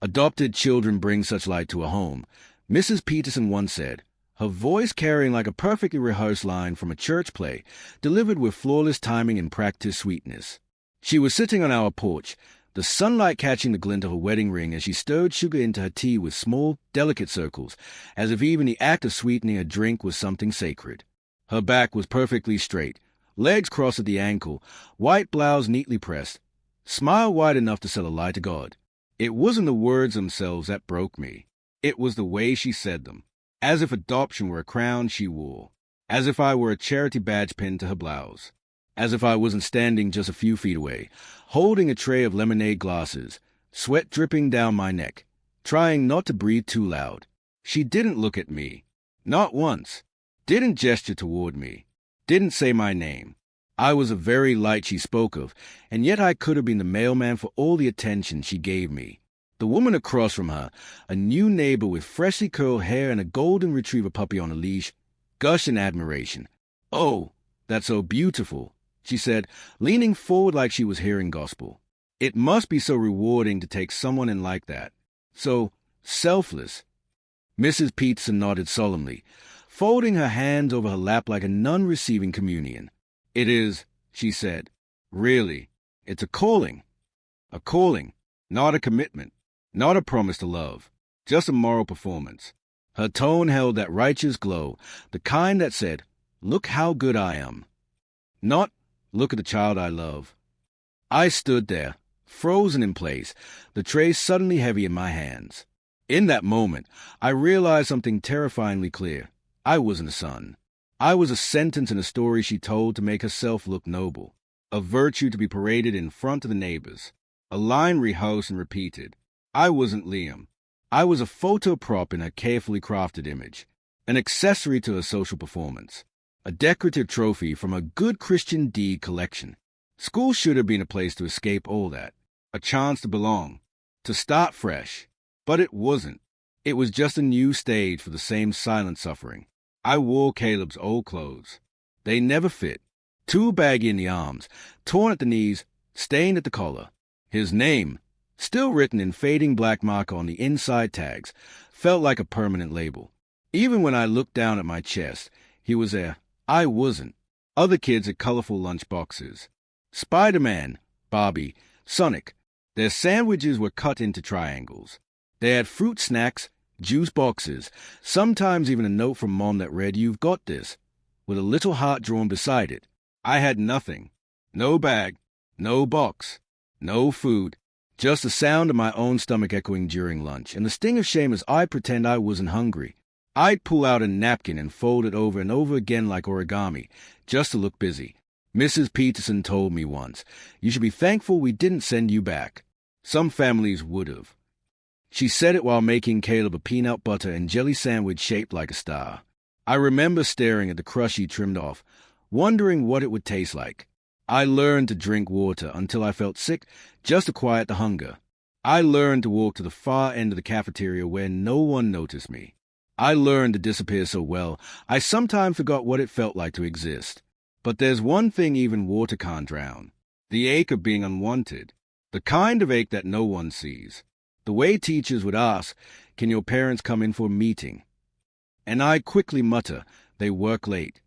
Adopted children bring such light to a home, Mrs. Peterson once said, her voice carrying like a perfectly rehearsed line from a church play, delivered with flawless timing and practiced sweetness. She was sitting on our porch, the sunlight catching the glint of her wedding ring as she stirred sugar into her tea with small, delicate circles, as if even the act of sweetening a drink was something sacred. Her back was perfectly straight, legs crossed at the ankle, white blouse neatly pressed, smile wide enough to sell a lie to God. It wasn't the words themselves that broke me. It was the way she said them, as if adoption were a crown she wore, as if I were a charity badge pinned to her blouse, as if I wasn't standing just a few feet away, holding a tray of lemonade glasses, sweat dripping down my neck, trying not to breathe too loud. She didn't look at me. Not once. Didn't gesture toward me. Didn't say my name. I was a very light she spoke of, and yet I could have been the mailman for all the attention she gave me. The woman across from her, a new neighbor with freshly curled hair and a golden retriever puppy on a leash, gushed in admiration. "Oh, that's so beautiful," she said, leaning forward like she was hearing gospel. "It must be so rewarding to take someone in like that. So selfless." Mrs. Peterson nodded solemnly, folding her hands over her lap like a nun receiving communion. "It is," she said. "Really, it's a calling. A calling, not a commitment, not a promise to love, just a moral performance." Her tone held that righteous glow, the kind that said, "Look how good I am." Not, "Look at the child I love." I stood there, frozen in place, the tray suddenly heavy in my hands. In that moment, I realized something terrifyingly clear. I wasn't a son. I was a sentence in a story she told to make herself look noble, a virtue to be paraded in front of the neighbors, a line rehearsed and repeated. I wasn't Liam. I was a photo prop in her carefully crafted image, an accessory to her social performance, a decorative trophy from a good Christian deed collection. School should have been a place to escape all that, a chance to belong, to start fresh. But it wasn't. It was just a new stage for the same silent suffering. I wore Caleb's old clothes. They never fit, too baggy in the arms, torn at the knees, stained at the collar. His name, still written in fading black marker on the inside tags, felt like a permanent label. Even when I looked down at my chest, he was there. I wasn't. Other kids had colorful lunch boxes. Spider-Man, Barbie, Sonic. Their sandwiches were cut into triangles. They had fruit snacks, juice boxes, sometimes even a note from Mom that read, "You've got this," with a little heart drawn beside it. I had nothing. No bag, no box, no food, just the sound of my own stomach echoing during lunch, and the sting of shame as I pretend I wasn't hungry. I'd pull out a napkin and fold it over and over again like origami, just to look busy. Mrs. Peterson told me once, "You should be thankful we didn't send you back. Some families would have." She said it while making Caleb a peanut butter and jelly sandwich shaped like a star. I remember staring at the crust he trimmed off, wondering what it would taste like. I learned to drink water until I felt sick just to quiet the hunger. I learned to walk to the far end of the cafeteria where no one noticed me. I learned to disappear so well, I sometimes forgot what it felt like to exist. But there's one thing even water can't drown. The ache of being unwanted. The kind of ache that no one sees. The way teachers would ask, "Can your parents come in for a meeting?" And I'd quickly mutter, "They work late."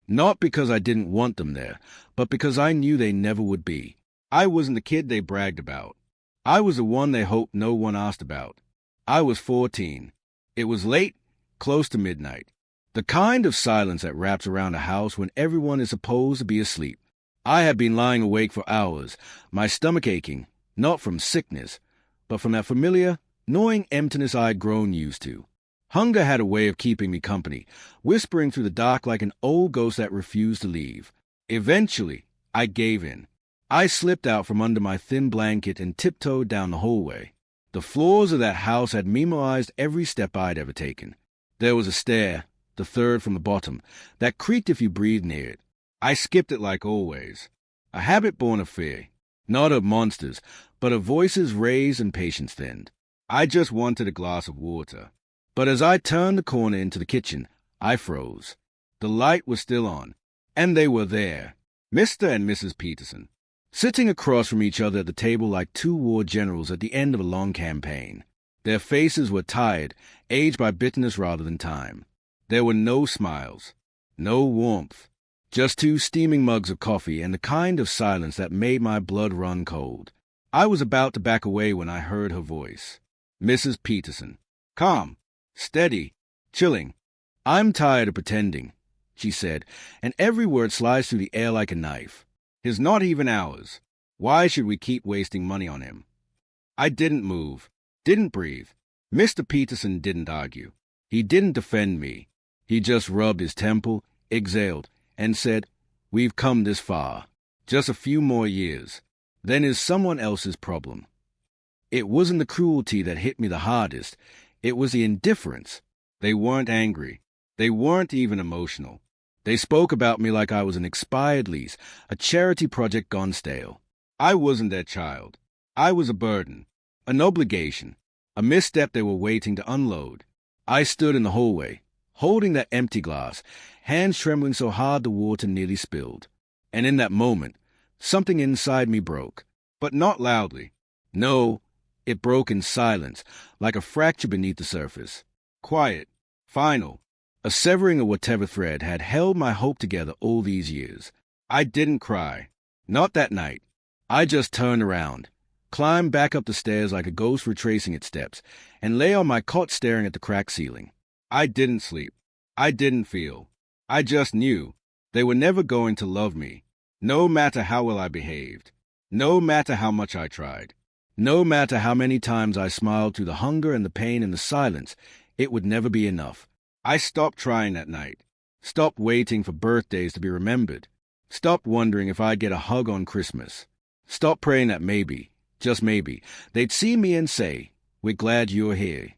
Not because I didn't want them there, but because I knew they never would be. I wasn't the kid they bragged about. I was the one they hoped no one asked about. I was 14. It was late, close to midnight. The kind of silence that wraps around a house when everyone is supposed to be asleep. I had been lying awake for hours, my stomach aching, not from sickness, but from that familiar, gnawing emptiness I'd grown used to. Hunger had a way of keeping me company, whispering through the dark like an old ghost that refused to leave. Eventually, I gave in. I slipped out from under my thin blanket and tiptoed down the hallway. The floors of that house had memorized every step I'd ever taken. There was a stair, the third from the bottom, that creaked if you breathed near it. I skipped it like always. A habit born of fear, not of monsters, but of voices raised and patience thinned. I just wanted a glass of water. But as I turned the corner into the kitchen, I froze. The light was still on, and they were there, Mr. and Mrs. Peterson, sitting across from each other at the table like two war generals at the end of a long campaign. Their faces were tired, aged by bitterness rather than time. There were no smiles, no warmth, just two steaming mugs of coffee and the kind of silence that made my blood run cold. I was about to back away when I heard her voice. Mrs. Peterson. Calm, steady, chilling. I'm tired of pretending, she said, and every word sliced through the air like a knife. He's not even ours. Why should we keep wasting money on him? I didn't move, didn't breathe. Mr. Peterson didn't argue. He didn't defend me. He just rubbed his temple, exhaled, and said, "We've come this far. Just a few more years. Then is someone else's problem." It wasn't the cruelty that hit me the hardest. It was the indifference. They weren't angry. They weren't even emotional. They spoke about me like I was an expired lease, a charity project gone stale. I wasn't their child. I was a burden, an obligation, a misstep they were waiting to unload. I stood in the hallway, holding that empty glass, hands trembling so hard the water nearly spilled. And in that moment, something inside me broke, but not loudly. No, it broke in silence, like a fracture beneath the surface. Quiet, final, a severing of whatever thread had held my hope together all these years. I didn't cry. Not that night. I just turned around, climbed back up the stairs like a ghost retracing its steps, and lay on my cot staring at the cracked ceiling. I didn't sleep. I didn't feel. I just knew they were never going to love me, no matter how well I behaved, no matter how much I tried, no matter how many times I smiled through the hunger and the pain and the silence. It would never be enough. I stopped trying that night, stopped waiting for birthdays to be remembered, stopped wondering if I'd get a hug on Christmas, stopped praying that maybe, just maybe, they'd see me and say, "We're glad you're here."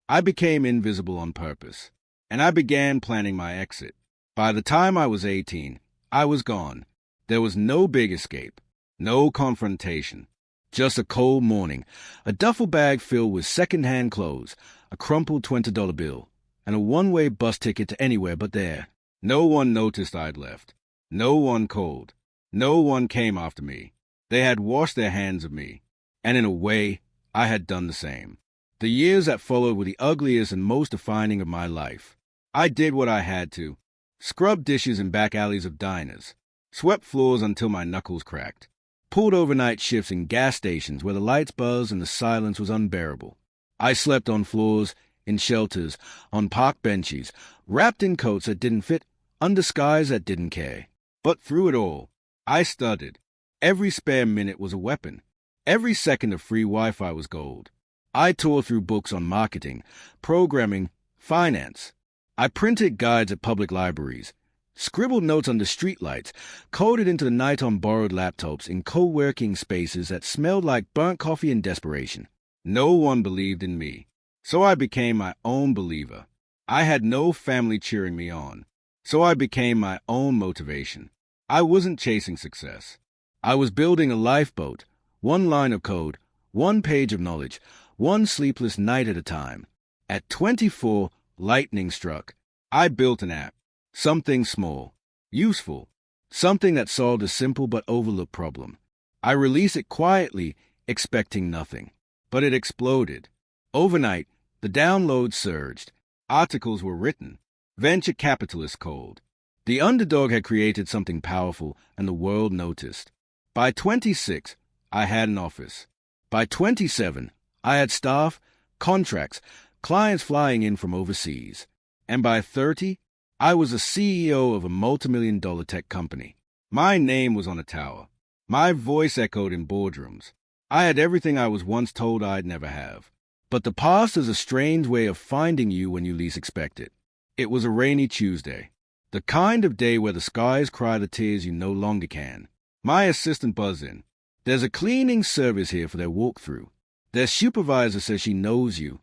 I became invisible on purpose, and I began planning my exit. By the time I was 18, I was gone. There was no big escape, no confrontation, just a cold morning, a duffel bag filled with second-hand clothes, a crumpled $20 bill, and a one-way bus ticket to anywhere but there. No one noticed I'd left. No one called. No one came after me. They had washed their hands of me, and in a way, I had done the same. The years that followed were the ugliest and most defining of my life. I did what I had to. Scrubbed dishes in back alleys of diners. Swept floors until my knuckles cracked. Pulled overnight shifts in gas stations where the lights buzzed and the silence was unbearable. I slept on floors, in shelters, on park benches, wrapped in coats that didn't fit, under skies that didn't care. But through it all, I studied. Every spare minute was a weapon. Every second of free Wi-Fi was gold. I tore through books on marketing, programming, finance. I printed guides at public libraries, scribbled notes under streetlights, coded into the night on borrowed laptops in co-working spaces that smelled like burnt coffee and desperation. No one believed in me, so I became my own believer. I had no family cheering me on, so I became my own motivation. I wasn't chasing success. I was building a lifeboat, one line of code, one page of knowledge, one sleepless night at a time. At 24, lightning struck. I built an app, something small, useful, something that solved a simple but overlooked problem. I released it quietly, expecting nothing. But it exploded. Overnight, the downloads surged. Articles were written. Venture capitalists called. The underdog had created something powerful, and the world noticed. By 26, I had an office. By 27, I had staff, contracts, clients flying in from overseas. And by 30, I was the CEO of a multimillion-dollar tech company. My name was on a tower. My voice echoed in boardrooms. I had everything I was once told I'd never have. But the past is a strange way of finding you when you least expect it. It was a rainy Tuesday, the kind of day where the skies cry the tears you no longer can. My assistant buzzed in. "There's a cleaning service here for their walkthrough. Their supervisor says she knows you."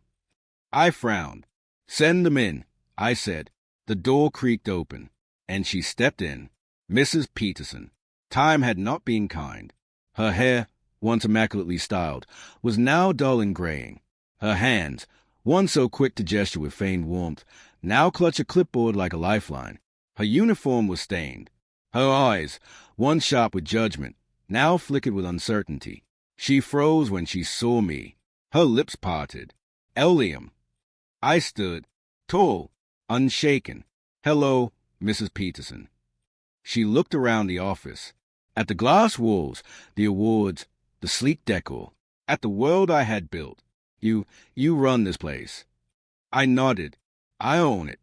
I frowned. "Send them in," I said. The door creaked open, and she stepped in. Mrs. Peterson. Time had not been kind. Her hair, once immaculately styled, was now dull and graying. Her hands, once so quick to gesture with feigned warmth, now clutched a clipboard like a lifeline. Her uniform was stained. Her eyes, once sharp with judgment, now flickered with uncertainty. She froze when she saw me. Her lips parted. Eliam. I stood, tall, unshaken. Hello, Mrs. Peterson. She looked around the office, at the glass walls, the awards, the sleek decor, at the world I had built. You run this place. I nodded. I own it.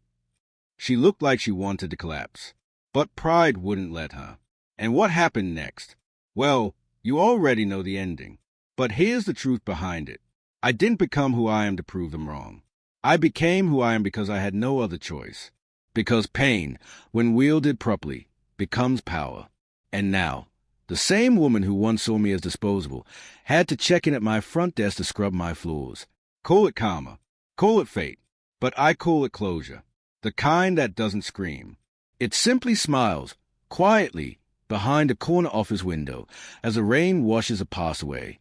She looked like she wanted to collapse, but pride wouldn't let her. And what happened next? Well, you already know the ending. But here's the truth behind it. I didn't become who I am to prove them wrong. I became who I am because I had no other choice. Because pain, when wielded properly, becomes power. And now, the same woman who once saw me as disposable had to check in at my front desk to scrub my floors. Call it karma. Call it fate. But I call it closure. The kind that doesn't scream. It simply smiles, quietly, behind a corner office window, as the rain washes a pass away.